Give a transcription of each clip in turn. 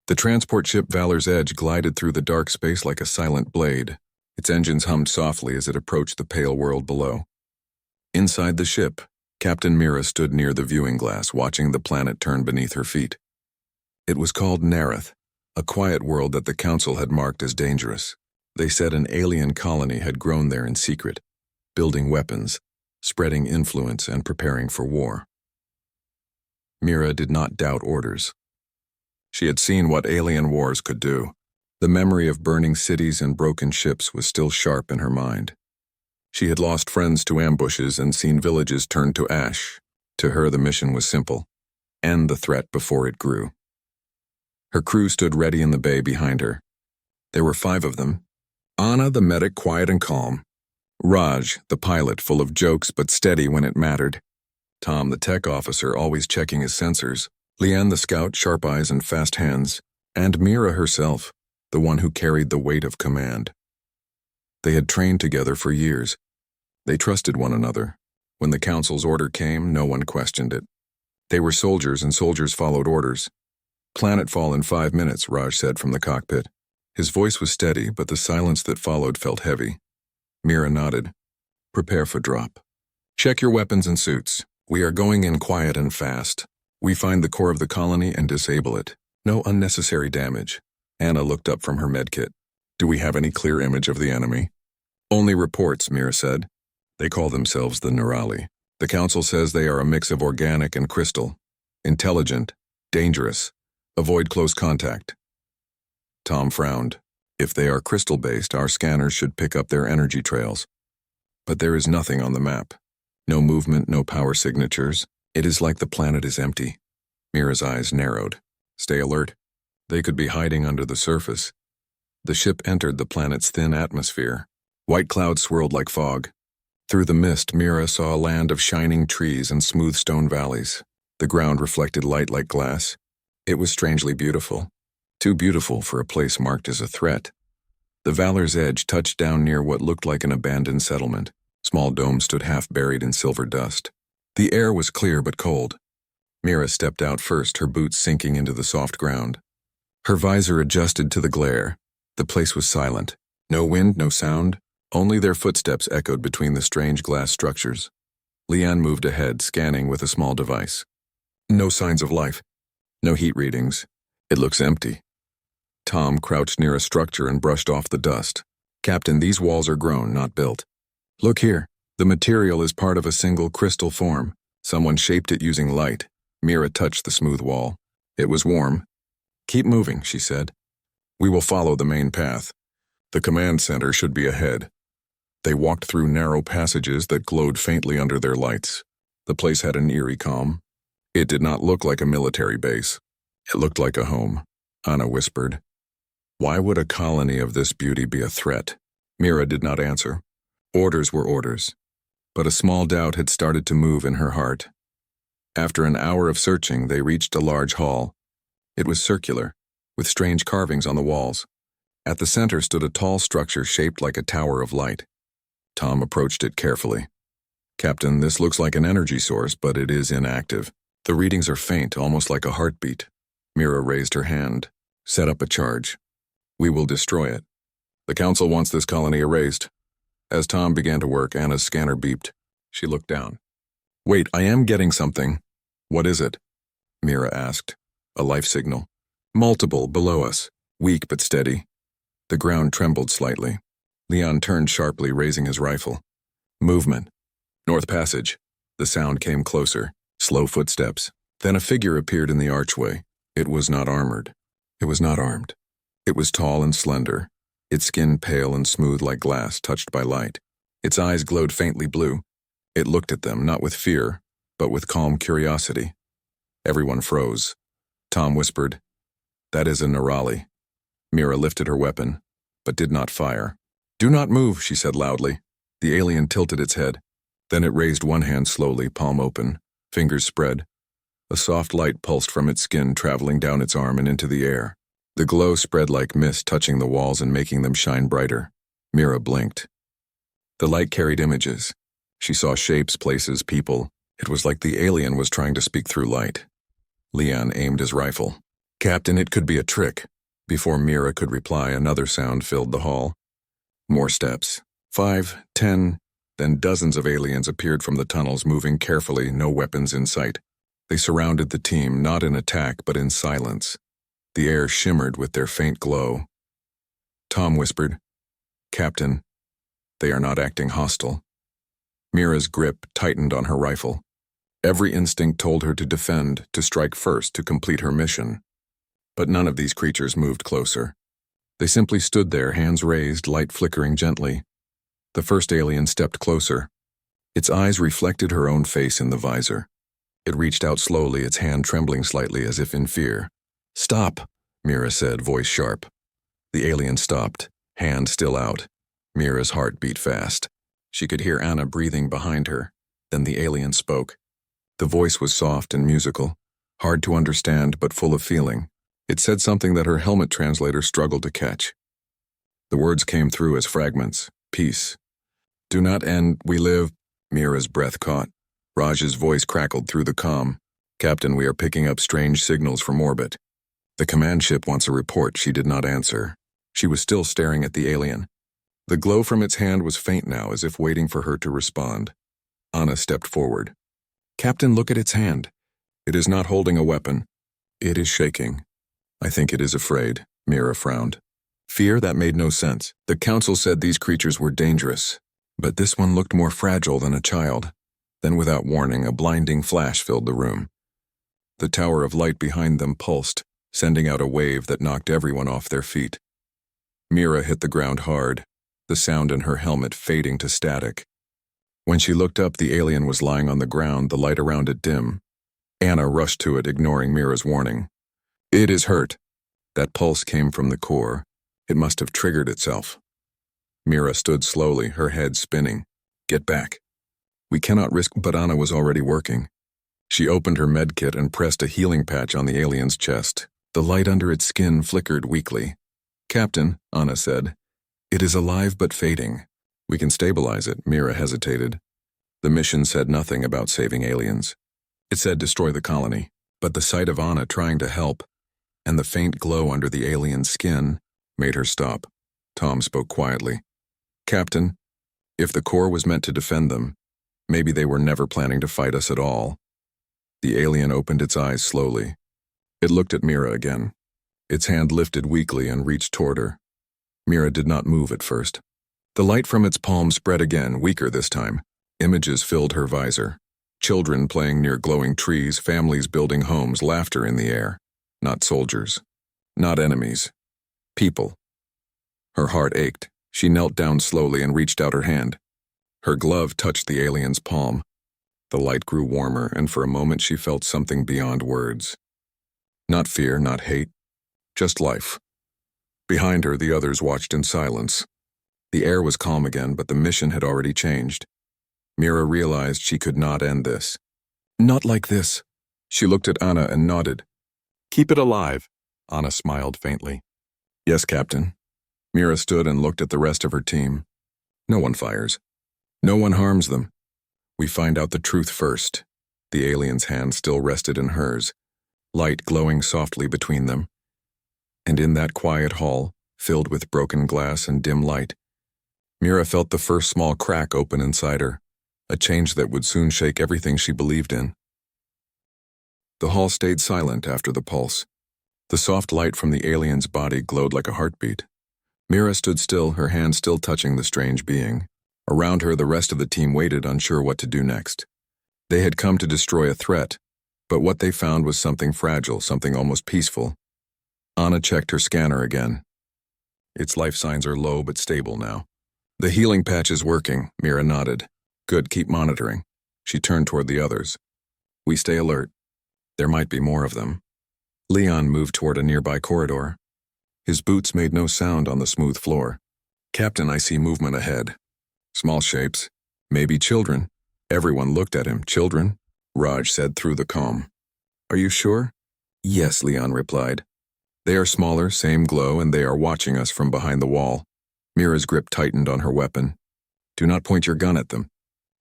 The transport ship Valor's Edge glided through the dark space like a silent blade. Its engines hummed softly as it approached the pale world below. Inside the ship, Captain Mira stood near the viewing glass, watching the planet turn beneath her feet. It was called Nareth, a quiet world that the Council had marked as dangerous. They said an alien colony had grown there in secret, building weapons, spreading influence, and preparing for war. Mira did not doubt orders. She had seen what alien wars could do. The memory of burning cities and broken ships was still sharp in her mind. She had lost friends to ambushes and seen villages turned to ash. To her, the mission was simple: end the threat before it grew. Her crew stood ready in the bay behind her. There were 5 of them. Anna, the medic, quiet and calm. Raj, the pilot, full of jokes but steady when it mattered. Tom, the tech officer, always checking his sensors. Leanne, the scout, sharp eyes and fast hands. And Mira herself, the one who carried the weight of command. They had trained together for years. They trusted one another. When the Council's order came, no one questioned it. They were soldiers, and soldiers followed orders. Planetfall in 5 minutes, Raj said from the cockpit. His voice was steady, but the silence that followed felt heavy. Mira nodded. Prepare for drop. Check your weapons and suits. We are going in quiet and fast. We find the core of the colony and disable it. No unnecessary damage. Anna looked up from her medkit. Do we have any clear image of the enemy? Only reports, Mira said. They call themselves the Neurali. The Council says they are a mix of organic and crystal. Intelligent. Dangerous. Avoid close contact. Tom frowned. If they are crystal-based, our scanners should pick up their energy trails. But there is nothing on the map. No movement, no power signatures. It is like the planet is empty. Mira's eyes narrowed. Stay alert. They could be hiding under the surface. The ship entered the planet's thin atmosphere. White clouds swirled like fog. Through the mist, Mira saw a land of shining trees and smooth stone valleys. The ground reflected light like glass. It was strangely beautiful. Too beautiful for a place marked as a threat. The Valor's Edge touched down near what looked like an abandoned settlement. Small domes stood half buried in silver dust. The air was clear but cold. Mira stepped out first, her boots sinking into the soft ground. Her visor adjusted to the glare. The place was silent. No wind, no sound. Only their footsteps echoed between the strange glass structures. Leanne moved ahead, scanning with a small device. No signs of life. No heat readings. It looks empty. Tom crouched near a structure and brushed off the dust. Captain, these walls are grown, not built. Look here. The material is part of a single crystal form. Someone shaped it using light. Mira touched the smooth wall. It was warm. Keep moving, she said. We will follow the main path. The command center should be ahead. They walked through narrow passages that glowed faintly under their lights. The place had an eerie calm. It did not look like a military base. It looked like a home, Anna whispered. Why would a colony of this beauty be a threat? Mira did not answer. Orders were orders. But a small doubt had started to move in her heart. After an hour of searching, they reached a large hall. It was circular, with strange carvings on the walls. At the center stood a tall structure shaped like a tower of light. Tom approached it carefully. Captain, this looks like an energy source, but it is inactive. The readings are faint, almost like a heartbeat. Mira raised her hand. Set up a charge. We will destroy it. The Council wants this colony erased. As Tom began to work, Anna's scanner beeped. She looked down. Wait, I am getting something. What is it? Mira asked. A life signal. Multiple below us. Weak but steady. The ground trembled slightly. Leon turned sharply, raising his rifle. Movement. North Passage. The sound came closer. Slow footsteps. Then a figure appeared in the archway. It was not armored. It was not armed. It was tall and slender. Its skin pale and smooth like glass touched by light. Its eyes glowed faintly blue. It looked at them, not with fear, but with calm curiosity. Everyone froze. Tom whispered, That is a Neurali. Mira lifted her weapon, but did not fire. Do not move, she said loudly. The alien tilted its head. Then it raised one hand slowly, palm open, fingers spread. A soft light pulsed from its skin, traveling down its arm and into the air. The glow spread like mist, touching the walls and making them shine brighter. Mira blinked. The light carried images. She saw shapes, places, people. It was like the alien was trying to speak through light. Leon aimed his rifle. "Captain, it could be a trick." Before Mira could reply, another sound filled the hall. More steps. 5, 10, then dozens of aliens appeared from the tunnels, moving carefully, no weapons in sight. They surrounded the team, not in attack, but in silence. The air shimmered with their faint glow. Tom whispered, "Captain, they are not acting hostile." Mira's grip tightened on her rifle. Every instinct told her to defend, to strike first, to complete her mission. But none of these creatures moved closer. They simply stood there, hands raised, light flickering gently. The first alien stepped closer. Its eyes reflected her own face in the visor. It reached out slowly, its hand trembling slightly as if in fear. "Stop," Mira said, voice sharp. The alien stopped, hand still out. Mira's heart beat fast. She could hear Anna breathing behind her. Then the alien spoke. The voice was soft and musical, hard to understand but full of feeling. It said something that her helmet translator struggled to catch. The words came through as fragments. Peace. Do not end, we live. Mira's breath caught. Raj's voice crackled through the comm. "Captain, we are picking up strange signals from orbit." "The command ship wants a report." She did not answer. She was still staring at the alien. The glow from its hand was faint now, as if waiting for her to respond. Anna stepped forward. "Captain, look at its hand. It is not holding a weapon. It is shaking." "I think it is afraid," Mira frowned. Fear? That made no sense. The council said these creatures were dangerous, but this one looked more fragile than a child. Then without warning, a blinding flash filled the room. The tower of light behind them pulsed, sending out a wave that knocked everyone off their feet. Mira hit the ground hard, the sound in her helmet fading to static. When she looked up, the alien was lying on the ground, the light around it dim. Anna rushed to it, ignoring Mira's warning. "It is hurt." That pulse came from the core. It must have triggered itself. Mira stood slowly, her head spinning. "Get back." "We cannot risk," but Anna was already working. She opened her medkit and pressed a healing patch on the alien's chest. The light under its skin flickered weakly. "Captain," Anna said, "it is alive but fading. We can stabilize it." Mira hesitated. The mission said nothing about saving aliens. It said destroy the colony. But the sight of Anna trying to help, and the faint glow under the alien's skin, made her stop. Tom spoke quietly. "Captain, if the core was meant to defend them, maybe they were never planning to fight us at all." The alien opened its eyes slowly. It looked at Mira again. Its hand lifted weakly and reached toward her. Mira did not move at first. The light from its palm spread again, weaker this time. Images filled her visor. Children playing near glowing trees, families building homes, laughter in the air. Not soldiers. Not enemies. People. Her heart ached. She knelt down slowly and reached out her hand. Her glove touched the alien's palm. The light grew warmer, and for a moment she felt something beyond words. Not fear, not hate. Just life. Behind her, the others watched in silence. The air was calm again, but the mission had already changed. Mira realized she could not end this. "Not like this." She looked at Anna and nodded. "Keep it alive." Anna smiled faintly. "Yes, Captain." Mira stood and looked at the rest of her team. No one fires. No one harms them. We find out the truth first. The alien's hand still rested in hers, light glowing softly between them. And in that quiet hall, filled with broken glass and dim light, Mira felt the first small crack open inside her, a change that would soon shake everything she believed in. The hall stayed silent after the pulse. The soft light from the alien's body glowed like a heartbeat. Mira stood still, her hand still touching the strange being. Around her, the rest of the team waited, unsure what to do next. They had come to destroy a threat, but what they found was something fragile, something almost peaceful. Anna checked her scanner again. Its life signs are low but stable now. "The healing patch is working," Mira nodded. "Good, keep monitoring." She turned toward the others. "We stay alert. There might be more of them." Leon moved toward a nearby corridor. His boots made no sound on the smooth floor. "Captain, I see movement ahead. Small shapes. Maybe children." Everyone looked at him. "Children?" Raj said through the comm. "Are you sure?" "Yes," Leon replied. "They are smaller, same glow, and they are watching us from behind the wall." Mira's grip tightened on her weapon. "Do not point your gun at them.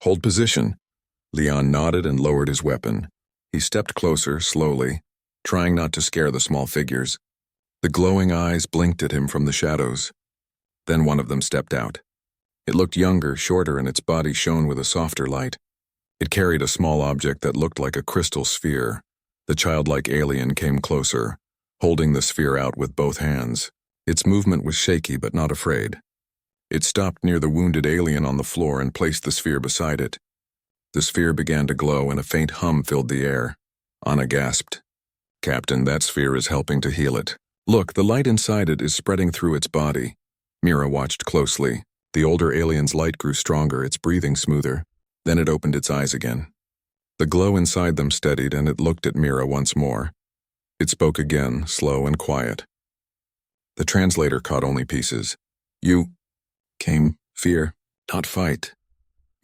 Hold position." Leon nodded and lowered his weapon. He stepped closer, slowly. trying not to scare the small figures. The glowing eyes blinked at him from the shadows. Then one of them stepped out. It looked younger, shorter, and its body shone with a softer light. It carried a small object that looked like a crystal sphere. The childlike alien came closer, holding the sphere out with both hands. Its movement was shaky but not afraid. It stopped near the wounded alien on the floor and placed the sphere beside it. The sphere began to glow and a faint hum filled the air. Anna gasped. "Captain, that sphere is helping to heal it. Look, the light inside it is spreading through its body." Mira watched closely. The older alien's light grew stronger, its breathing smoother. Then it opened its eyes again. The glow inside them steadied and it looked at Mira once more. It spoke again, slow and quiet. The translator caught only pieces. "You came fear, not fight."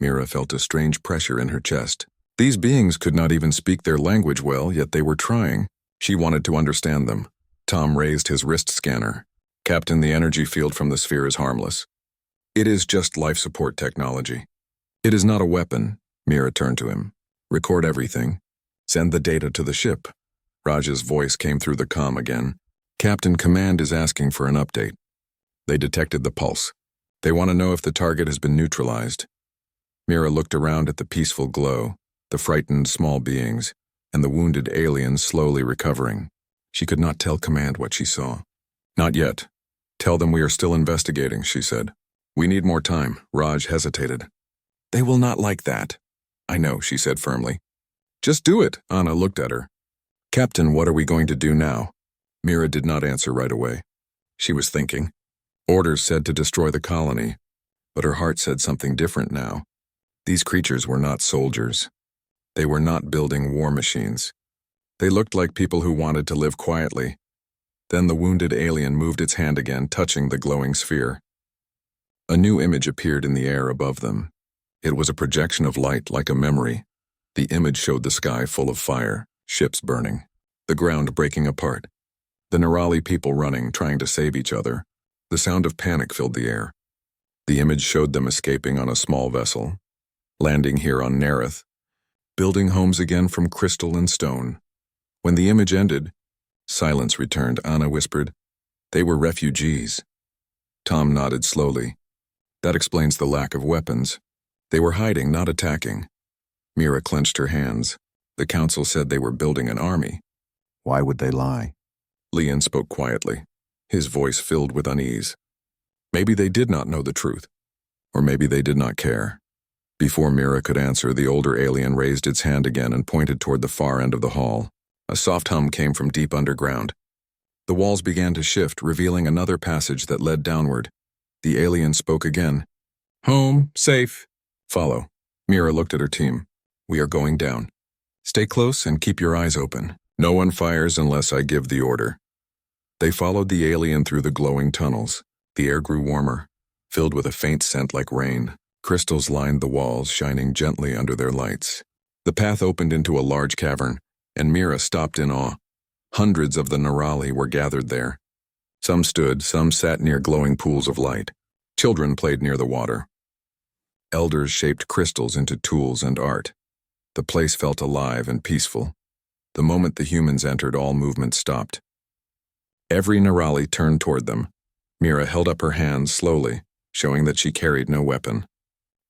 Mira felt a strange pressure in her chest. These beings could not even speak their language well, yet they were trying. She wanted to understand them. Tom raised his wrist scanner. "Captain, the energy field from the sphere is harmless. It is just life support technology. It is not a weapon." Mira turned to him. "Record everything. Send the data to the ship." Raj's voice came through the comm again. "Captain, Command is asking for an update. They detected the pulse. They want to know if the target has been neutralized." Mira looked around at the peaceful glow, the frightened small beings, and the wounded aliens slowly recovering. She could not tell Command what she saw. "Not yet. Tell them we are still investigating," she said. "We need more time." Raj hesitated. "They will not like that." "I know," she said firmly. "Just do it." Anna looked at her. "Captain, what are we going to do now?" Mira did not answer right away. She was thinking. Orders said to destroy the colony, but her heart said something different now. These creatures were not soldiers. They were not building war machines. They looked like people who wanted to live quietly. Then the wounded alien moved its hand again, touching the glowing sphere. A new image appeared in the air above them. It was a projection of light, like a memory. The image showed the sky full of fire, ships burning, the ground breaking apart, the Nerali people running, trying to save each other. The sound of panic filled the air. The image showed them escaping on a small vessel, landing here on Nerith, building homes again from crystal and stone. When the image ended, silence returned. Anna whispered, "They were refugees." Tom nodded slowly. "That explains the lack of weapons. They were hiding, not attacking." Mira clenched her hands. "The council said they were building an army." "Why would they lie?" Leon spoke quietly, his voice filled with unease. Maybe they did not know the truth, or maybe they did not care. Before Mira could answer, the older alien raised its hand again and pointed toward the far end of the hall. A soft hum came from deep underground. The walls began to shift, revealing another passage that led downward. The alien spoke again. "Home, safe. Follow." Mira looked at her team. "We are going down. Stay close and keep your eyes open. No one fires unless I give the order." They followed the alien through the glowing tunnels. The air grew warmer, filled with a faint scent like rain. Crystals lined the walls, shining gently under their lights. The path opened into a large cavern, and Mira stopped in awe. Hundreds of the Nerali were gathered there. Some stood, some sat near glowing pools of light. Children played near the water. Elders shaped crystals into tools and art. The place felt alive and peaceful. The moment the humans entered, all movement stopped. Every Nerali turned toward them. Mira held up her hands slowly, showing that she carried no weapon.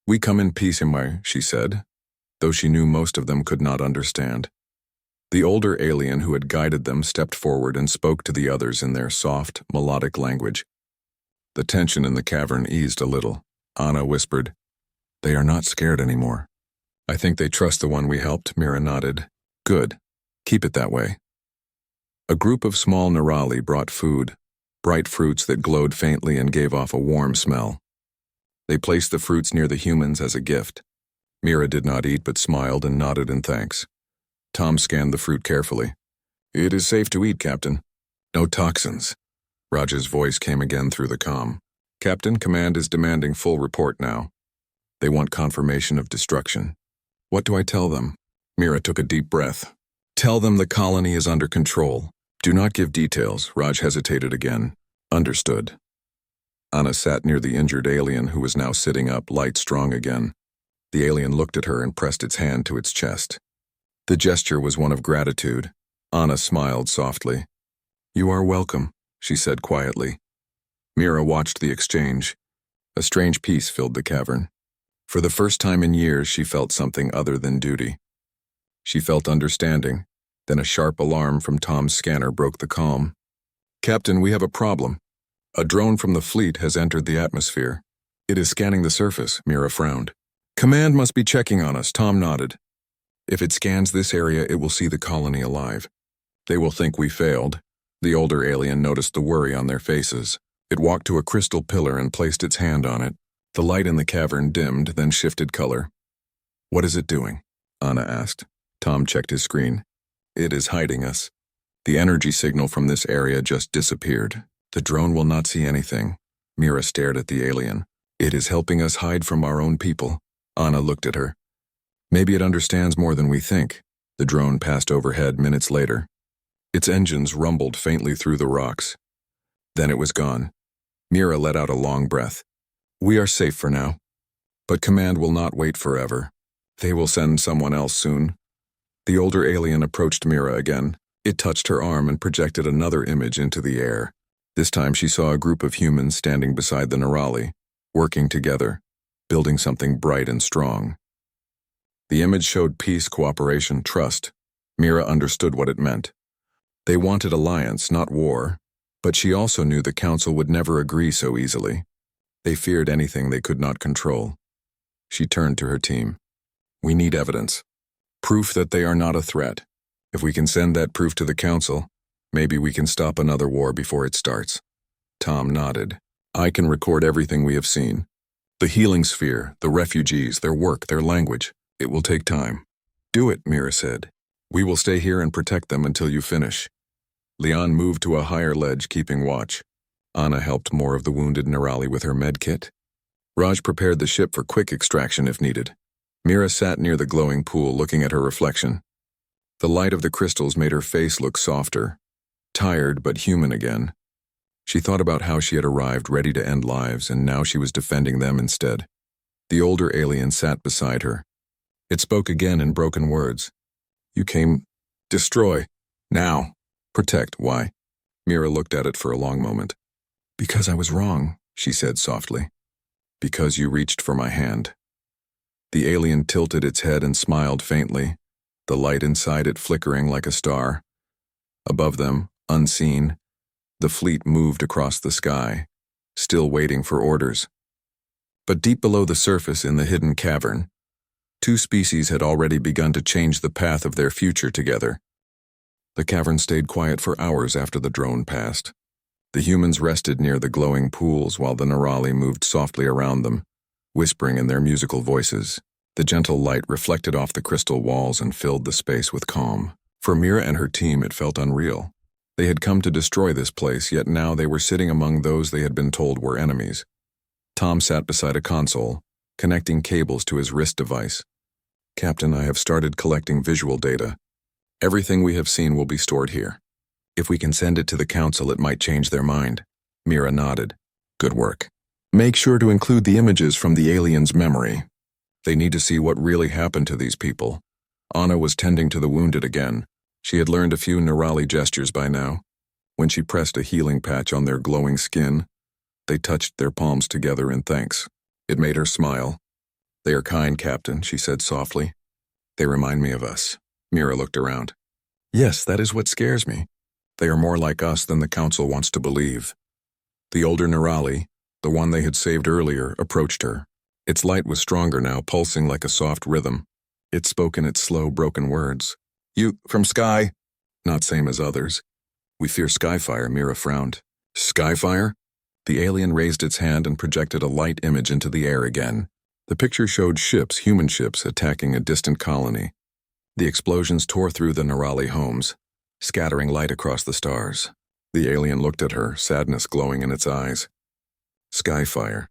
"We come in peace, Imai," she said, though she knew most of them could not understand. The older alien who had guided them stepped forward and spoke to the others in their soft, melodic language. The tension in the cavern eased a little. Anna whispered, "They are not scared anymore." "I think they trust the one we helped," Mira nodded. "Good. Keep it that way." A group of small Nerali brought food, bright fruits that glowed faintly and gave off a warm smell. They placed the fruits near the humans as a gift. Mira did not eat but smiled and nodded in thanks. Tom scanned the fruit carefully. "It is safe to eat, Captain. No toxins." Raj's voice came again through the comm. "Captain, Command is demanding full report now. They want confirmation of destruction." "What do I tell them?" Mira took a deep breath. "Tell them the colony is under control. Do not give details." Raj hesitated again. "Understood." Anna sat near the injured alien who was now sitting up, light strong again. The alien looked at her and pressed its hand to its chest. The gesture was one of gratitude. Anna smiled softly. You are welcome, she said quietly. Mira watched the exchange. A strange peace filled the cavern. For the first time in years, she felt something other than duty. She felt understanding. Then a sharp alarm from Tom's scanner broke the calm. Captain, we have a problem. A drone from the fleet has entered the atmosphere. It is scanning the surface, Mira frowned. Command must be checking on us, Tom nodded. If it scans this area, it will see the colony alive. They will think we failed. The older alien noticed the worry on their faces. It walked to a crystal pillar and placed its hand on it. The light in the cavern dimmed, then shifted color. What is it doing? Anna asked. Tom checked his screen. It is hiding us. The energy signal from this area just disappeared. The drone will not see anything. Mira stared at the alien. It is helping us hide from our own people. Anna looked at her. Maybe it understands more than we think. The drone passed overhead minutes later. Its engines rumbled faintly through the rocks. Then it was gone. Mira let out a long breath. We are safe for now. But command will not wait forever. They will send someone else soon. The older alien approached Mira again. It touched her arm and projected another image into the air. This time she saw a group of humans standing beside the Nerali, working together, building something bright and strong. The image showed peace, cooperation, trust. Mira understood what it meant. They wanted alliance, not war, but she also knew the council would never agree so easily. They feared anything they could not control. She turned to her team. We need evidence. Proof that they are not a threat. If we can send that proof to the council, maybe we can stop another war before it starts. Tom nodded. I can record everything we have seen. The healing sphere, the refugees, their work, their language. It will take time. Do it, Mira said. We will stay here and protect them until you finish. Leon moved to a higher ledge, keeping watch. Anna helped more of the wounded Nerali with her med kit. Raj prepared the ship for quick extraction if needed. Mira sat near the glowing pool, looking at her reflection. The light of the crystals made her face look softer, tired but human again. She thought about how she had arrived ready to end lives, and now she was defending them instead. The older alien sat beside her. It spoke again in broken words. You came. Destroy. Now. Protect. Why? Mira looked at it for a long moment. Because I was wrong, she said softly. Because you reached for my hand. The alien tilted its head and smiled faintly, the light inside it flickering like a star. Above them, unseen, the fleet moved across the sky, still waiting for orders. But deep below the surface in the hidden cavern, two species had already begun to change the path of their future together. The cavern stayed quiet for hours after the drone passed. The humans rested near the glowing pools while the Nerali moved softly around them, whispering in their musical voices. The gentle light reflected off the crystal walls and filled the space with calm. For Mira and her team, it felt unreal. They had come to destroy this place, yet now they were sitting among those they had been told were enemies. Tom sat beside a console, connecting cables to his wrist device. Captain, I have started collecting visual data. Everything we have seen will be stored here. If we can send it to the council, it might change their mind. Mira nodded. Good work. Make sure to include the images from the alien's memory. They need to see what really happened to these people. Anna was tending to the wounded again. She had learned a few Nerali gestures by now. When she pressed a healing patch on their glowing skin, they touched their palms together in thanks. It made her smile. They are kind, Captain, she said softly. They remind me of us. Mira looked around. Yes, that is what scares me. They are more like us than the council wants to believe. The older Nerali, the one they had saved earlier, approached her. Its light was stronger now, pulsing like a soft rhythm. It spoke in its slow, broken words. You, from Sky? Not same as others. We fear Skyfire, Mira frowned. Skyfire? The alien raised its hand and projected a light image into the air again. The picture showed ships, human ships, attacking a distant colony. The explosions tore through the Nerali homes, scattering light across the stars. The alien looked at her, sadness glowing in its eyes. Skyfire.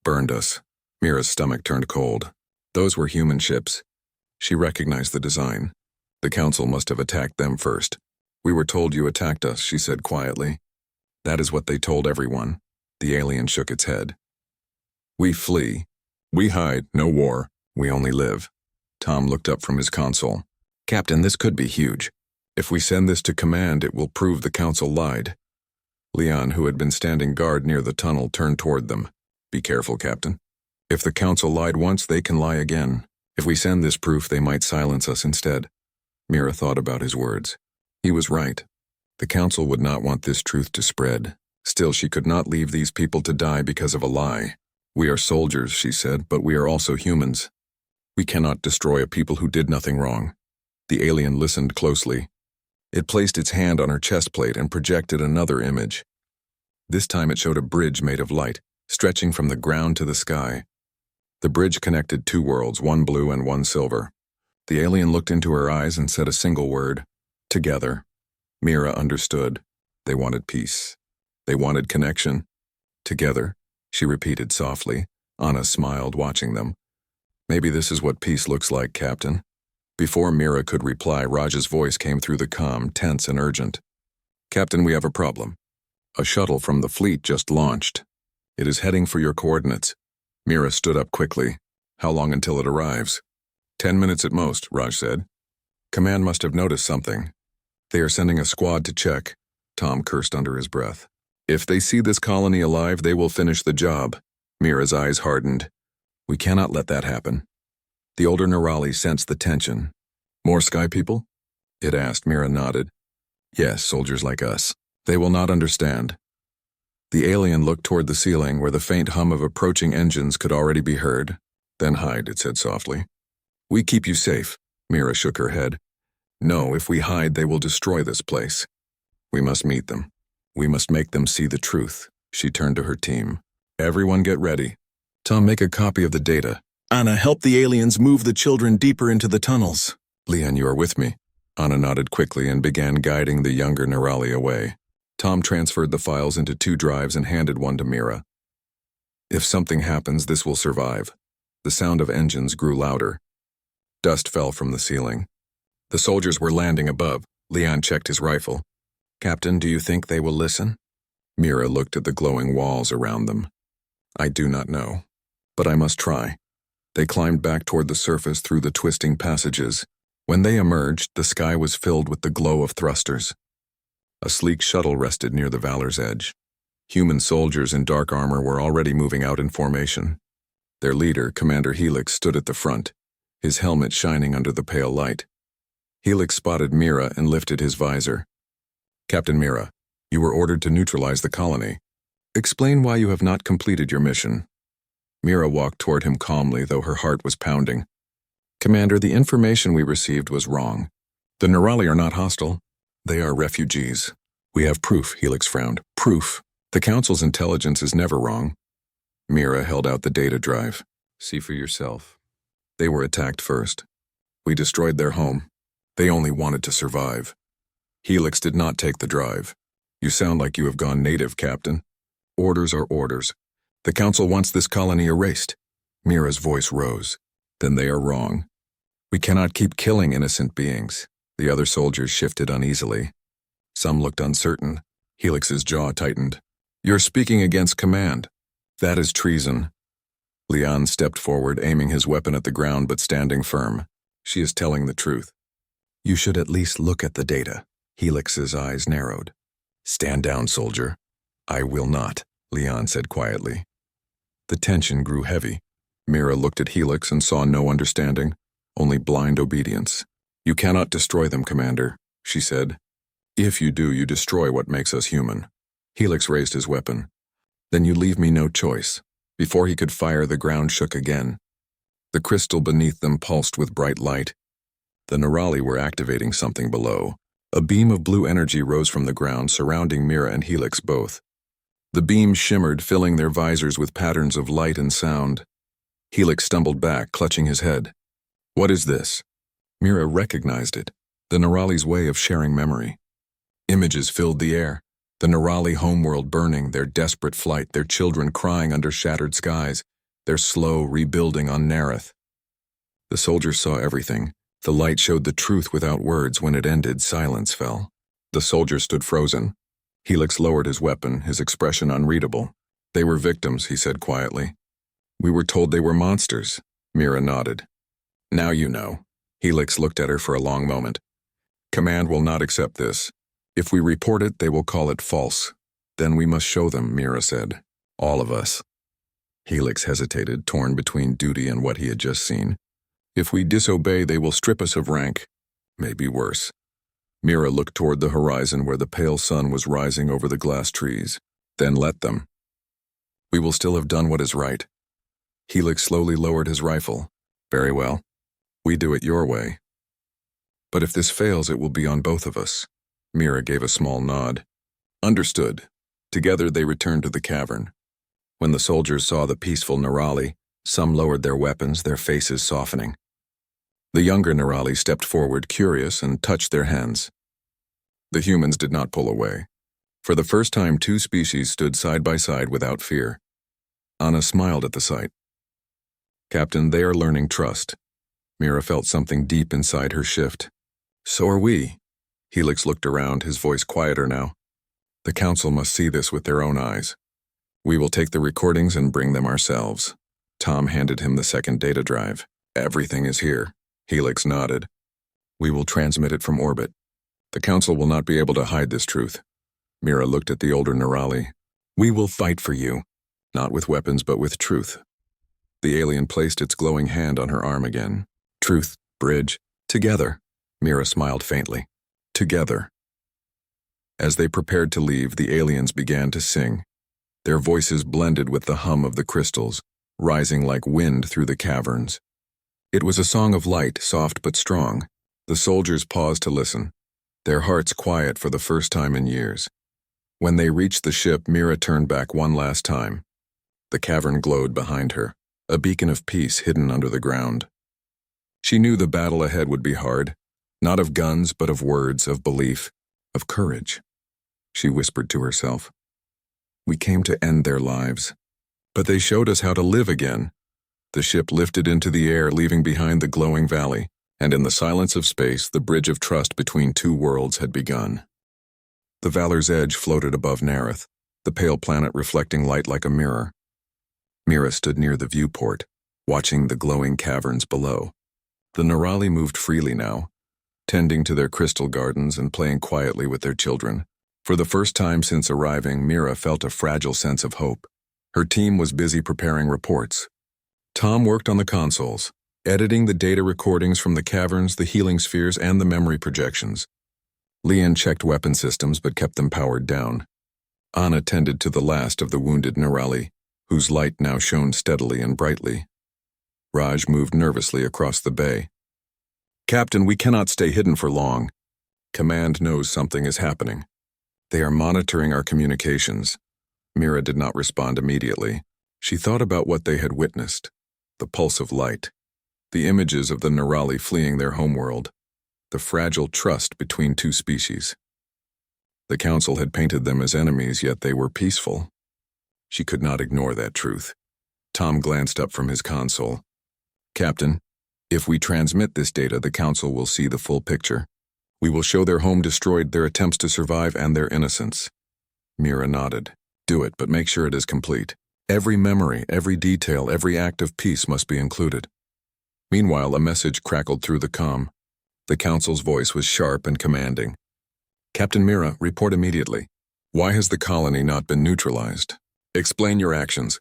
Burned us. Mira's stomach turned cold. Those were human ships. She recognized the design. The council must have attacked them first. We were told you attacked us, she said quietly. That is what they told everyone. The alien shook its head. We flee. We hide. No war. We only live. Tom looked up from his console. Captain, this could be huge. If we send this to command, it will prove the council lied. Leon, who had been standing guard near the tunnel, turned toward them. Be careful, Captain. If the council lied once, they can lie again. If we send this proof, they might silence us instead. Mira thought about his words. He was right. The council would not want this truth to spread. Still, she could not leave these people to die because of a lie. We are soldiers, she said, but we are also humans. We cannot destroy a people who did nothing wrong. The alien listened closely. It placed its hand on her chest plate and projected another image. This time it showed a bridge made of light, stretching from the ground to the sky. The bridge connected two worlds, one blue and one silver. The alien looked into her eyes and said a single word. Together. Mira understood. They wanted peace. They wanted connection. Together, she repeated softly. Anna smiled, watching them. Maybe this is what peace looks like, Captain. Before Mira could reply, Raj's voice came through the comm, tense and urgent. Captain, we have a problem. A shuttle from the fleet just launched. It is heading for your coordinates. Mira stood up quickly. How long until it arrives? 10 minutes at most, Raj said. Command must have noticed something. They are sending a squad to check. Tom cursed under his breath. If they see this colony alive, they will finish the job. Mira's eyes hardened. We cannot let that happen. The older Nerali sensed the tension. More sky people? It asked. Mira nodded. Yes, soldiers like us. They will not understand. The alien looked toward the ceiling where the faint hum of approaching engines could already be heard. Then hide, it said softly. We keep you safe. Mira shook her head. No, if we hide, they will destroy this place. We must meet them. We must make them see the truth. She turned to her team. Everyone get ready. Tom, make a copy of the data. Anna, help the aliens move the children deeper into the tunnels. Leon, you are with me. Anna nodded quickly and began guiding the younger Nerali away. Tom transferred the files into 2 drives and handed one to Mira. If something happens, this will survive. The sound of engines grew louder. Dust fell from the ceiling. The soldiers were landing above. Leon checked his rifle. Captain, do you think they will listen? Mira looked at the glowing walls around them. I do not know, but I must try. They climbed back toward the surface through the twisting passages. When they emerged, the sky was filled with the glow of thrusters. A sleek shuttle rested near the Valor's edge. Human soldiers in dark armor were already moving out in formation. Their leader, Commander Helix, stood at the front, his helmet shining under the pale light. Helix spotted Mira and lifted his visor. Captain Mira, you were ordered to neutralize the colony. Explain why you have not completed your mission. Mira walked toward him calmly, though her heart was pounding. Commander, the information we received was wrong. The Nerali are not hostile. They are refugees. We have proof, Helix frowned. Proof. The Council's intelligence is never wrong. Mira held out the data drive. See for yourself. They were attacked first. We destroyed their home. They only wanted to survive. Helix did not take the drive. You sound like you have gone native, Captain. Orders are orders. The Council wants this colony erased. Mira's voice rose. Then they are wrong. We cannot keep killing innocent beings. The other soldiers shifted uneasily. Some looked uncertain. Helix's jaw tightened. You're speaking against command. That is treason. Leon stepped forward, aiming his weapon at the ground but standing firm. She is telling the truth. You should at least look at the data. Helix's eyes narrowed. Stand down, soldier. I will not, Leon said quietly. The tension grew heavy. Mira looked at Helix and saw no understanding, only blind obedience. You cannot destroy them, Commander, she said. If you do, you destroy what makes us human. Helix raised his weapon. Then you leave me no choice. Before he could fire, the ground shook again. The crystal beneath them pulsed with bright light. The Nerali were activating something below. A beam of blue energy rose from the ground, surrounding Mira and Helix both. The beam shimmered, filling their visors with patterns of light and sound. Helix stumbled back, clutching his head. What is this? Mira recognized it, the Nerali's way of sharing memory. Images filled the air, the Nerali homeworld burning, their desperate flight, their children crying under shattered skies, their slow rebuilding on Nareth. The soldiers saw everything. The light showed the truth without words. When it ended, silence fell. The soldiers stood frozen. Helix lowered his weapon, his expression unreadable. They were victims, he said quietly. We were told they were monsters. Mira nodded. Now you know. Helix looked at her for a long moment. Command will not accept this. If we report it, they will call it false. Then we must show them, Mira said. All of us. Helix hesitated, torn between duty and what he had just seen. If we disobey, they will strip us of rank. Maybe worse. Mira looked toward the horizon where the pale sun was rising over the glass trees. Then let them. We will still have done what is right. Helix slowly lowered his rifle. Very well. We do it your way. But if this fails, it will be on both of us. Mira gave a small nod. Understood. Together they returned to the cavern. When the soldiers saw the peaceful Nerali, some lowered their weapons, their faces softening. The younger Nerali stepped forward, curious, and touched their hands. The humans did not pull away. For the first time, two species stood side by side without fear. Anna smiled at the sight. Captain, they are learning trust. Mira felt something deep inside her shift. So are we. Helix looked around, his voice quieter now. The council must see this with their own eyes. We will take the recordings and bring them ourselves. Tom handed him the second data drive. Everything is here. Helix nodded. We will transmit it from orbit. The council will not be able to hide this truth. Mira looked at the older Nerali. We will fight for you. Not with weapons, but with truth. The alien placed its glowing hand on her arm again. Truth, bridge, together. Mira smiled faintly. Together. As they prepared to leave, the aliens began to sing. Their voices blended with the hum of the crystals, rising like wind through the caverns. It was a song of light, soft but strong. The soldiers paused to listen, their hearts quiet for the first time in years. When they reached the ship, Mira turned back one last time. The cavern glowed behind her, a beacon of peace hidden under the ground. She knew the battle ahead would be hard, not of guns, but of words, of belief, of courage. She whispered to herself. We came to end their lives, but they showed us how to live again. The ship lifted into the air, leaving behind the glowing valley, and in the silence of space, the bridge of trust between two worlds had begun. The Valor's edge floated above Nareth, the pale planet reflecting light like a mirror. Mira stood near the viewport, watching the glowing caverns below. The Nerali moved freely now, tending to their crystal gardens and playing quietly with their children. For the first time since arriving, Mira felt a fragile sense of hope. Her team was busy preparing reports. Tom worked on the consoles, editing the data recordings from the caverns, the healing spheres, and the memory projections. Leon checked weapon systems but kept them powered down. Anna tended to the last of the wounded Nerali, whose light now shone steadily and brightly. Raj moved nervously across the bay. Captain, we cannot stay hidden for long. Command knows something is happening. They are monitoring our communications. Mira did not respond immediately. She thought about what they had witnessed. The pulse of light. The images of the Nerali fleeing their homeworld. The fragile trust between two species. The council had painted them as enemies, yet they were peaceful. She could not ignore that truth. Tom glanced up from his console. Captain, if we transmit this data, the council will see the full picture. We will show their home destroyed, their attempts to survive, and their innocence. Mira nodded. Do it, but make sure it is complete. Every memory, every detail, every act of peace must be included. Meanwhile, a message crackled through the comm. The council's voice was sharp and commanding. Captain Mira, report immediately. Why has the colony not been neutralized? Explain your actions.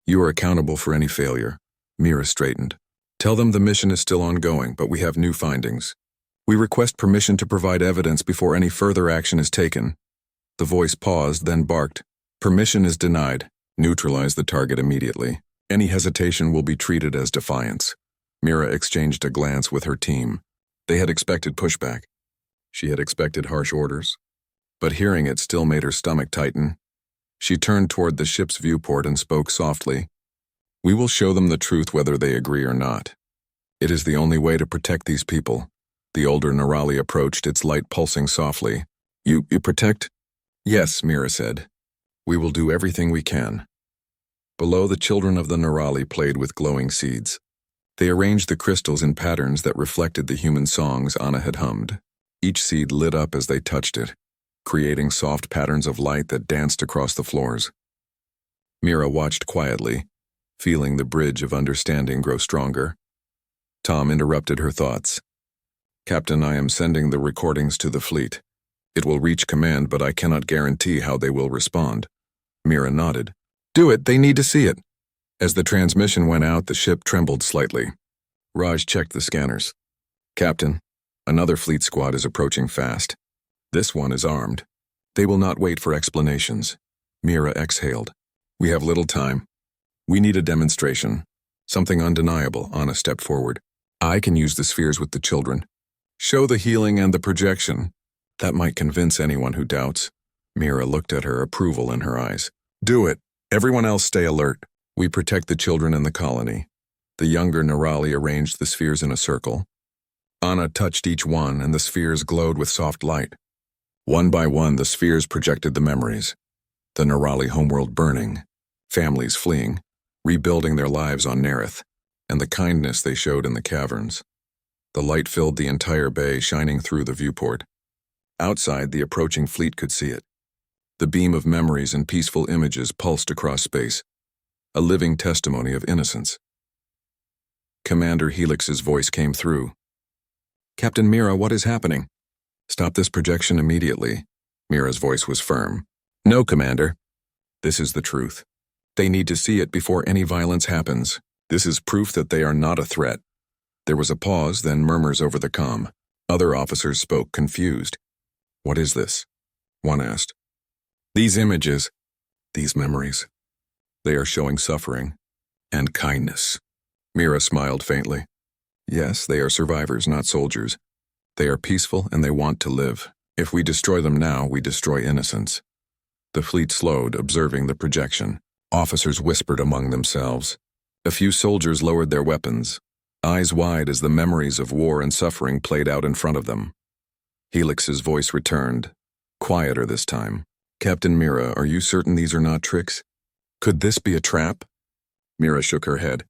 You are accountable for any failure. Mira straightened. Tell them the mission is still ongoing, but we have new findings. We request permission to provide evidence before any further action is taken. The voice paused, then barked. Permission is denied. Neutralize the target immediately. Any hesitation will be treated as defiance. Mira exchanged a glance with her team. They had expected pushback. She had expected harsh orders. But hearing it still made her stomach tighten. She turned toward the ship's viewport and spoke softly. We will show them the truth whether they agree or not. It is the only way to protect these people. The older Nerali approached, its light pulsing softly. You protect? Yes, Mira said. We will do everything we can. Below, the children of the Nerali played with glowing seeds. They arranged the crystals in patterns that reflected the human songs Anna had hummed. Each seed lit up as they touched it, creating soft patterns of light that danced across the floors. Mira watched quietly, feeling the bridge of understanding grow stronger. Tom interrupted her thoughts. Captain, I am sending the recordings to the fleet. It will reach command, but I cannot guarantee how they will respond. Mira nodded. Do it, they need to see it. As the transmission went out, the ship trembled slightly. Raj checked the scanners. Captain, another fleet squad is approaching fast. This one is armed. They will not wait for explanations. Mira exhaled. We have little time. We need a demonstration. Something undeniable. Anna stepped forward. I can use the spheres with the children. Show the healing and the projection. That might convince anyone who doubts. Mira looked at her, approval in her eyes. Do it. Everyone else stay alert. We protect the children in the colony. The younger Nerali arranged the spheres in a circle. Anna touched each one, and the spheres glowed with soft light. One by one, the spheres projected the memories. The Nerali homeworld burning, families fleeing, rebuilding their lives on Nerith, and the kindness they showed in the caverns. The light filled the entire bay, shining through the viewport. Outside, the approaching fleet could see it. The beam of memories and peaceful images pulsed across space, a living testimony of innocence. Commander Helix's voice came through. Captain Mira, what is happening? Stop this projection immediately. Mira's voice was firm. No, Commander. This is the truth. They need to see it before any violence happens. This is proof that they are not a threat. There was a pause, then murmurs over the comm. Other officers spoke, confused. What is this? One asked. These images, these memories, they are showing suffering and kindness. Mira smiled faintly. Yes, they are survivors, not soldiers. They are peaceful and they want to live. If we destroy them now, we destroy innocence. The fleet slowed, observing the projection. Officers whispered among themselves. A few soldiers lowered their weapons, eyes wide as the memories of war and suffering played out in front of them. Helix's voice returned, quieter this time. Captain Mira, are you certain these are not tricks? Could this be a trap? Mira shook her head.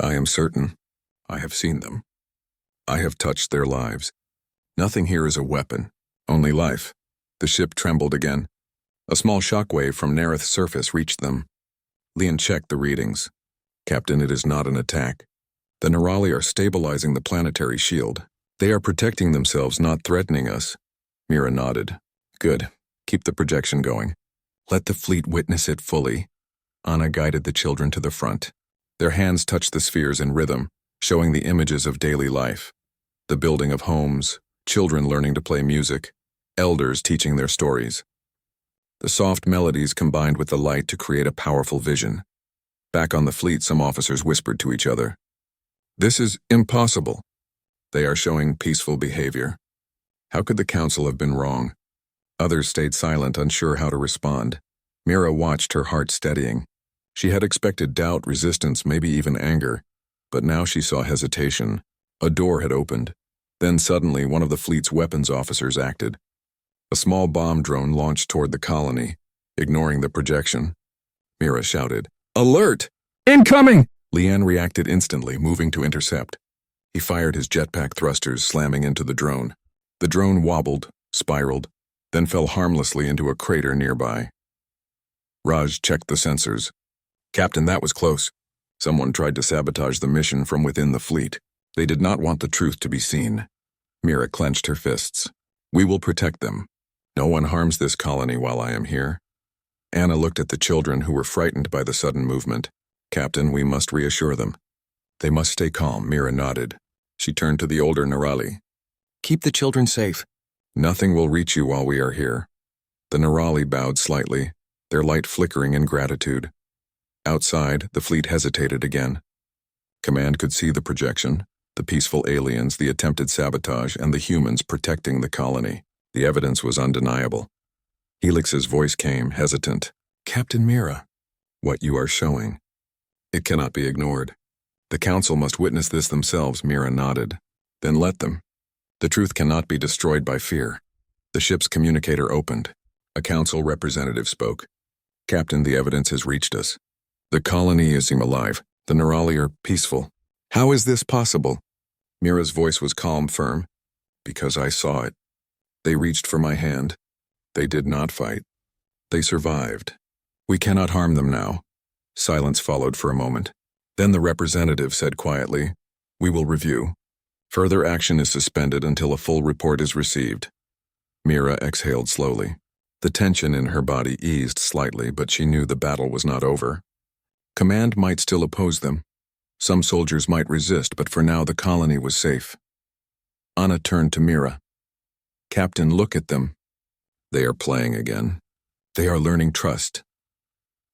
I am certain. I have seen them. I have touched their lives. Nothing here is a weapon, only life. The ship trembled again. A small shockwave from Nerith's surface reached them. Leon checked the readings. Captain, it is not an attack. The Nerali are stabilizing the planetary shield. They are protecting themselves, not threatening us. Mira nodded. Good. Keep the projection going. Let the fleet witness it fully. Anna guided the children to the front. Their hands touched the spheres in rhythm, showing the images of daily life. The building of homes, children learning to play music, elders teaching their stories. The soft melodies combined with the light to create a powerful vision. Back on the fleet, some officers whispered to each other. This is impossible. They are showing peaceful behavior. How could the council have been wrong? Others stayed silent, unsure how to respond. Mira watched, her heart steadying. She had expected doubt, resistance, maybe even anger, but now she saw hesitation. A door had opened. Then suddenly, one of the fleet's weapons officers acted. A small bomb drone launched toward the colony, ignoring the projection. Mira shouted, Alert! Incoming! Leanne reacted instantly, moving to intercept. He fired his jetpack thrusters, slamming into the drone. The drone wobbled, spiraled, then fell harmlessly into a crater nearby. Raj checked the sensors. Captain, that was close. Someone tried to sabotage the mission from within the fleet. They did not want the truth to be seen. Mira clenched her fists. We will protect them. No one harms this colony while I am here. Anna looked at the children who were frightened by the sudden movement. Captain, we must reassure them. They must stay calm, Mira nodded. She turned to the older Nerali. Keep the children safe. Nothing will reach you while we are here. The Nerali bowed slightly, their light flickering in gratitude. Outside, the fleet hesitated again. Command could see the projection, the peaceful aliens, the attempted sabotage, and the humans protecting the colony. The evidence was undeniable. Helix's voice came, hesitant. Captain Mira, what you are showing. It cannot be ignored. The council must witness this themselves, Mira nodded. Then let them. The truth cannot be destroyed by fear. The ship's communicator opened. A council representative spoke. Captain, the evidence has reached us. The colony is alive. The Nerali are peaceful. How is this possible? Mira's voice was calm, firm. Because I saw it. They reached for my hand. They did not fight. They survived. We cannot harm them now. Silence followed for a moment. Then the representative said quietly, We will review. Further action is suspended until a full report is received. Mira exhaled slowly. The tension in her body eased slightly, but she knew the battle was not over. Command might still oppose them. Some soldiers might resist, but for now the colony was safe. Anna turned to Mira. "Captain, look at them. They are playing again. They are learning trust."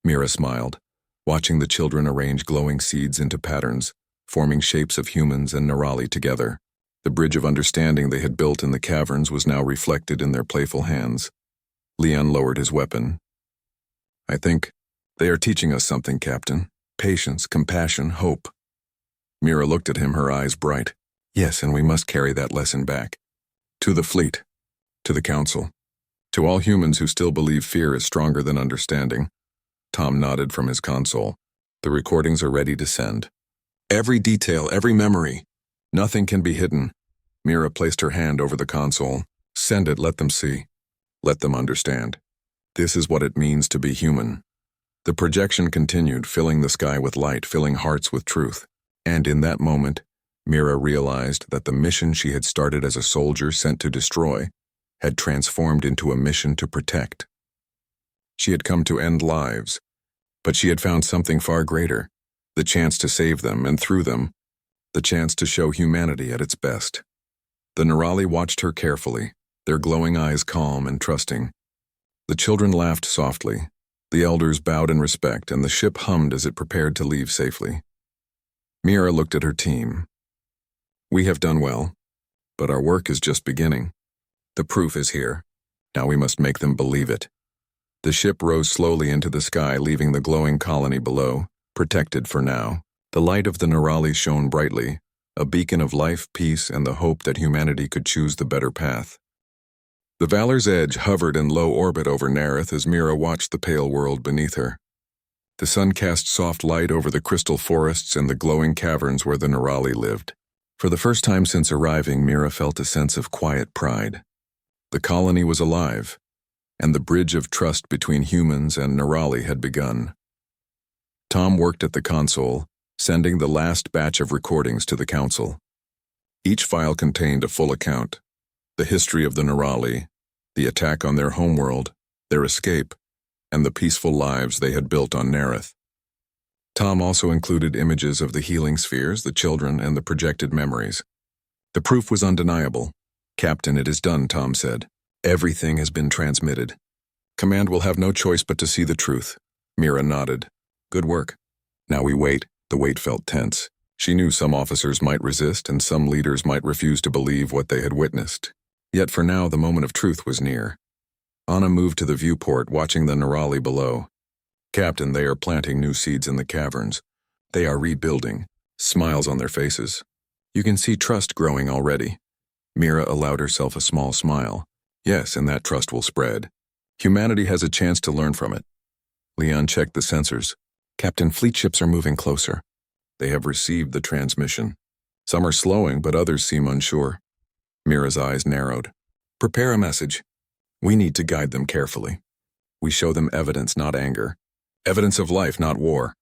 Mira smiled, watching the children arrange glowing seeds into patterns, forming shapes of humans and Nerali together. The bridge of understanding they had built in the caverns was now reflected in their playful hands. Leon lowered his weapon. "I think they are teaching us something, Captain. Patience, compassion, hope." Mira looked at him, her eyes bright. "Yes, and we must carry that lesson back. To the fleet. To the council. To all humans who still believe fear is stronger than understanding." Tom nodded from his console. "The recordings are ready to send. Every detail, every memory. Nothing can be hidden." Mira placed her hand over the console. "Send it, let them see. Let them understand. This is what it means to be human." The projection continued, filling the sky with light, filling hearts with truth. And in that moment, Mira realized that the mission she had started as a soldier sent to destroy had transformed into a mission to protect. She had come to end lives, but she had found something far greater, the chance to save them, and through them, the chance to show humanity at its best. The Nerali watched her carefully, their glowing eyes calm and trusting. The children laughed softly, the elders bowed in respect, and the ship hummed as it prepared to leave safely. Mira looked at her team. "We have done well, but our work is just beginning. The proof is here. Now we must make them believe it." The ship rose slowly into the sky, leaving the glowing colony below, protected for now. The light of the Nerali shone brightly, a beacon of life, peace, and the hope that humanity could choose the better path. The Valor's Edge hovered in low orbit over Nerith as Mira watched the pale world beneath her. The sun cast soft light over the crystal forests and the glowing caverns where the Nerali lived. For the first time since arriving, Mira felt a sense of quiet pride. The colony was alive, and the bridge of trust between humans and Nerali had begun. Tom worked at the console, sending the last batch of recordings to the council. Each file contained a full account: the history of the Nerali, the attack on their homeworld, their escape, and the peaceful lives they had built on Nerith. Tom also included images of the healing spheres, the children, and the projected memories. The proof was undeniable. "Captain, it is done," Tom said. "Everything has been transmitted. Command will have no choice but to see the truth." Mira nodded. "Good work. Now we wait." The wait felt tense. She knew some officers might resist and some leaders might refuse to believe what they had witnessed. Yet for now, the moment of truth was near. Anna moved to the viewport, watching the Nerali below. "Captain, they are planting new seeds in the caverns. They are rebuilding, smiles on their faces. You can see trust growing already." Mira allowed herself a small smile. "Yes, and that trust will spread. Humanity has a chance to learn from it." Leon checked the sensors. "Captain, fleet ships are moving closer." They have received the transmission. Some are slowing, but others seem unsure. Mira's eyes narrowed. "Prepare a message. We need to guide them carefully. We show them evidence, not anger. Evidence of life, not war."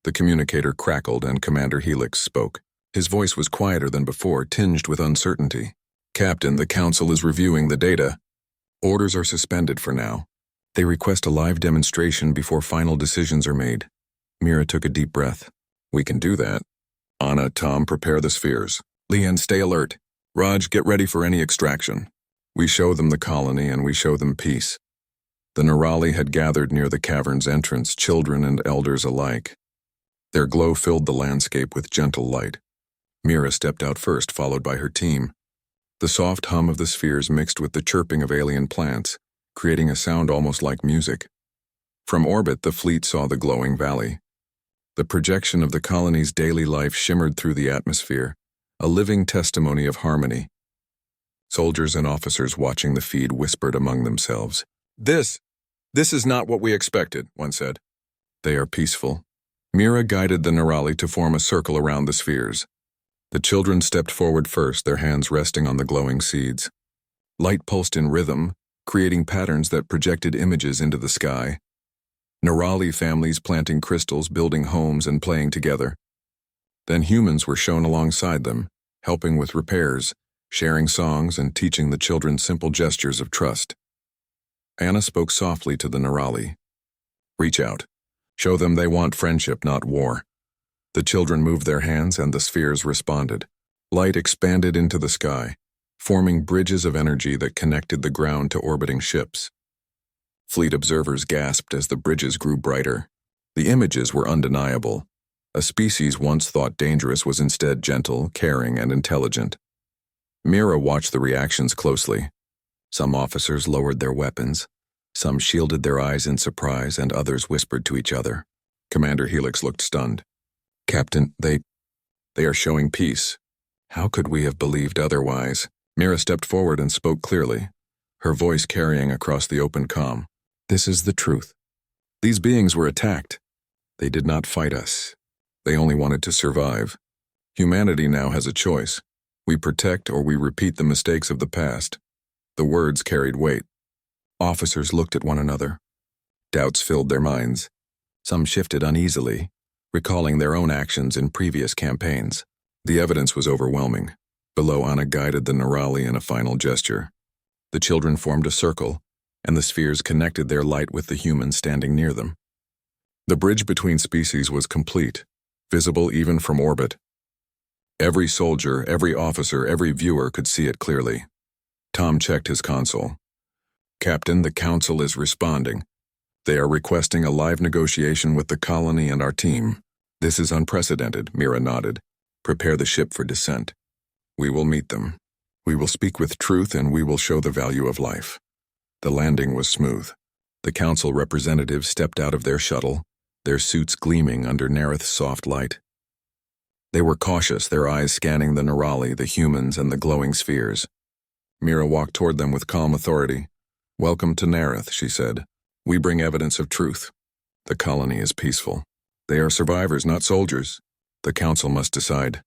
The communicator crackled and Commander Helix spoke. His voice was quieter than before, tinged with uncertainty. "Captain, the council is reviewing the data. Orders are suspended for now. They request a live demonstration before final decisions are made." Mira took a deep breath. "We can do that. Anna, Tom, prepare the spheres. Leon, stay alert. Raj, get ready for any extraction. We show them the colony and we show them peace." The Nerali had gathered near the cavern's entrance, children and elders alike. Their glow filled the landscape with gentle light. Mira stepped out first, followed by her team. The soft hum of the spheres mixed with the chirping of alien plants, creating a sound almost like music. From orbit, the fleet saw the glowing valley. The projection of the colony's daily life shimmered through the atmosphere, a living testimony of harmony. Soldiers and officers watching the feed whispered among themselves. This is not what we expected," one said. "They are peaceful." Mira guided the Nerali to form a circle around the spheres. The children stepped forward first, their hands resting on the glowing seeds. Light pulsed in rhythm, creating patterns that projected images into the sky. Nerali families planting crystals, building homes, and playing together. Then humans were shown alongside them, helping with repairs, sharing songs, and teaching the children simple gestures of trust. Anna spoke softly to the Nerali. Reach out. Show them they want friendship, not war. The children moved their hands and the spheres responded. Light expanded into the sky, forming bridges of energy that connected the ground to orbiting ships. Fleet observers gasped as the bridges grew brighter. The images were undeniable. A species once thought dangerous was instead gentle, caring, and intelligent. Mira watched the reactions closely. Some officers lowered their weapons. Some shielded their eyes in surprise, and others whispered to each other. Commander Helix looked stunned. Captain, they are showing peace. How could we have believed otherwise? Mira stepped forward and spoke clearly, her voice carrying across the open comm. This is the truth. These beings were attacked. They did not fight us. They only wanted to survive. Humanity now has a choice. We protect or we repeat the mistakes of the past. The words carried weight. Officers looked at one another. Doubts filled their minds. Some shifted uneasily, recalling their own actions in previous campaigns. The evidence was overwhelming. Below, Anna guided the Nerali in a final gesture. The children formed a circle, and the spheres connected their light with the humans standing near them. The bridge between species was complete, visible even from orbit. Every soldier, every officer, every viewer could see it clearly. Tom checked his console. Captain, the Council is responding. They are requesting a live negotiation with the colony and our team. This is unprecedented, Mira nodded. Prepare the ship for descent. We will meet them. We will speak with truth and we will show the value of life. The landing was smooth. The Council representatives stepped out of their shuttle, their suits gleaming under Nerith's soft light. They were cautious, their eyes scanning the Nerali, the humans, and the glowing spheres. Mira walked toward them with calm authority. Welcome to Nerith, she said. We bring evidence of truth. The colony is peaceful. They are survivors, not soldiers. The Council must decide.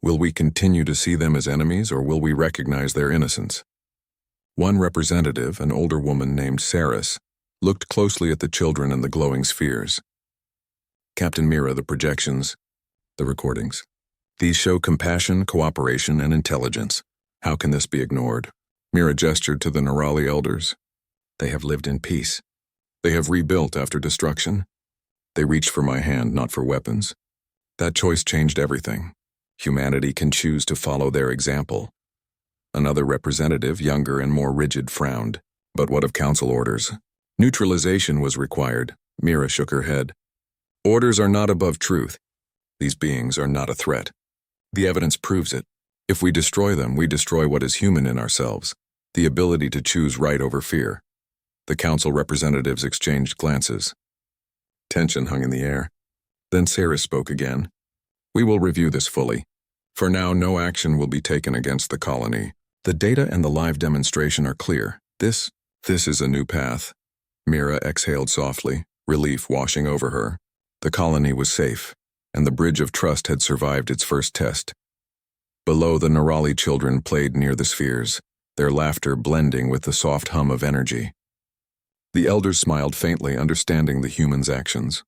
Will we continue to see them as enemies, or will we recognize their innocence? One representative, an older woman named Saris, looked closely at the children and the glowing spheres. Captain Mira, the projections, the recordings. These show compassion, cooperation, and intelligence. How can this be ignored? Mira gestured to the Nerali elders. They have lived in peace. They have rebuilt after destruction. They reached for my hand, not for weapons. That choice changed everything. Humanity can choose to follow their example. Another representative, younger and more rigid, frowned. But what of Council orders? Neutralization was required. Mira shook her head. Orders are not above truth. These beings are not a threat. The evidence proves it. If we destroy them, we destroy what is human in ourselves, the ability to choose right over fear. The Council representatives exchanged glances. Tension hung in the air. Then Saris spoke again. We will review this fully. For now, no action will be taken against the colony. The data and the live demonstration are clear. This is a new path. Mira exhaled softly, relief washing over her. The colony was safe, and the bridge of trust had survived its first test. Below, the Nerali children played near the spheres, their laughter blending with the soft hum of energy. The elders smiled faintly, understanding the humans' actions.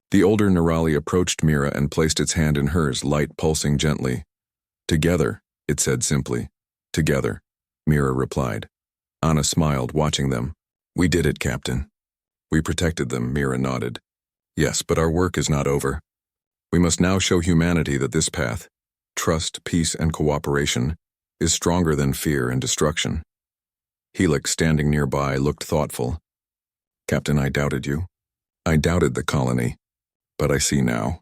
The older Nerali approached Mira and placed its hand in hers, light pulsing gently. Together, it said simply. Together, Mira replied. Anna smiled, watching them. We did it, Captain. We protected them, Mira nodded. Yes, but our work is not over. We must now show humanity that this path, trust, peace, and cooperation, is stronger than fear and destruction. Helix, standing nearby, looked thoughtful. Captain, I doubted you. I doubted the colony. But I see now.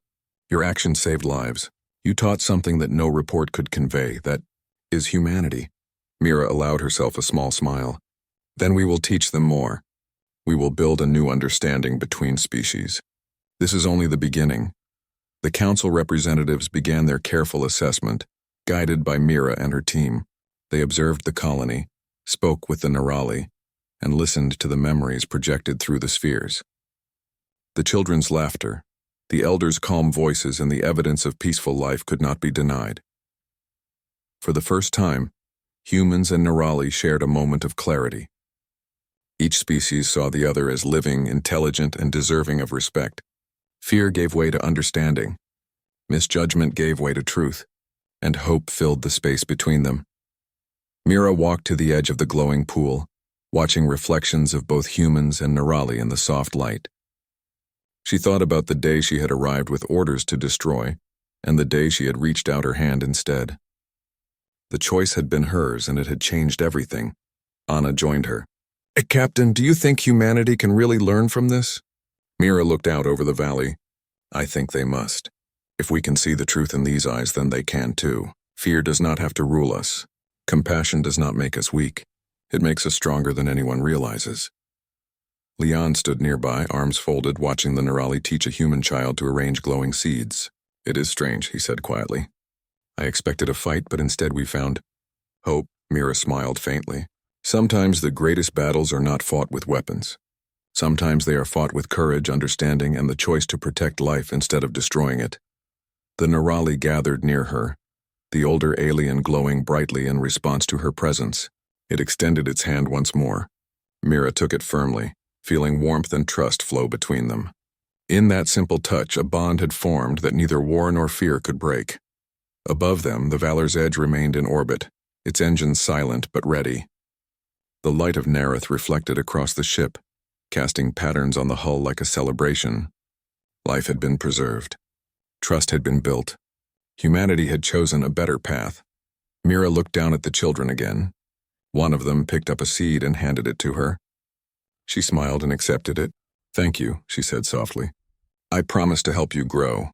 Your actions saved lives. You taught something that no report could convey, that is humanity. Mira allowed herself a small smile. Then we will teach them more. We will build a new understanding between species. This is only the beginning. The Council representatives began their careful assessment, guided by Mira and her team. They observed the colony, spoke with the Nerali, and listened to the memories projected through the spheres. The children's laughter, the elders' calm voices, and the evidence of peaceful life could not be denied. For the first time, humans and Nerali shared a moment of clarity. Each species saw the other as living, intelligent, and deserving of respect. Fear gave way to understanding. Misjudgment gave way to truth. and hope filled the space between them. Mira walked to the edge of the glowing pool, watching reflections of both humans and Nerali in the soft light. She thought about the day she had arrived with orders to destroy, and the day she had reached out her hand instead. The choice had been hers, and it had changed everything. Anna joined her. Captain, do you think humanity can really learn from this? Mira looked out over the valley. I think they must. If we can see the truth in these eyes, then they can too. Fear does not have to rule us. Compassion does not make us weak. It makes us stronger than anyone realizes. Leon stood nearby, arms folded, watching the Nerali teach a human child to arrange glowing seeds. It is strange, he said quietly. I expected a fight, but instead we found hope. Mira smiled faintly. Sometimes the greatest battles are not fought with weapons. Sometimes they are fought with courage, understanding, and the choice to protect life instead of destroying it. The Nerali gathered near her, the older alien glowing brightly in response to her presence. It extended its hand once more. Mira took it firmly, feeling warmth and trust flow between them. In that simple touch, a bond had formed that neither war nor fear could break. Above them, the Valor's Edge remained in orbit, its engines silent but ready. The light of Nerith reflected across the ship, casting patterns on the hull like a celebration. Life had been preserved. Trust had been built. Humanity had chosen a better path. Mira looked down at the children again. One of them picked up a seed and handed it to her. She smiled and accepted it. Thank you, she said softly. I promise to help you grow.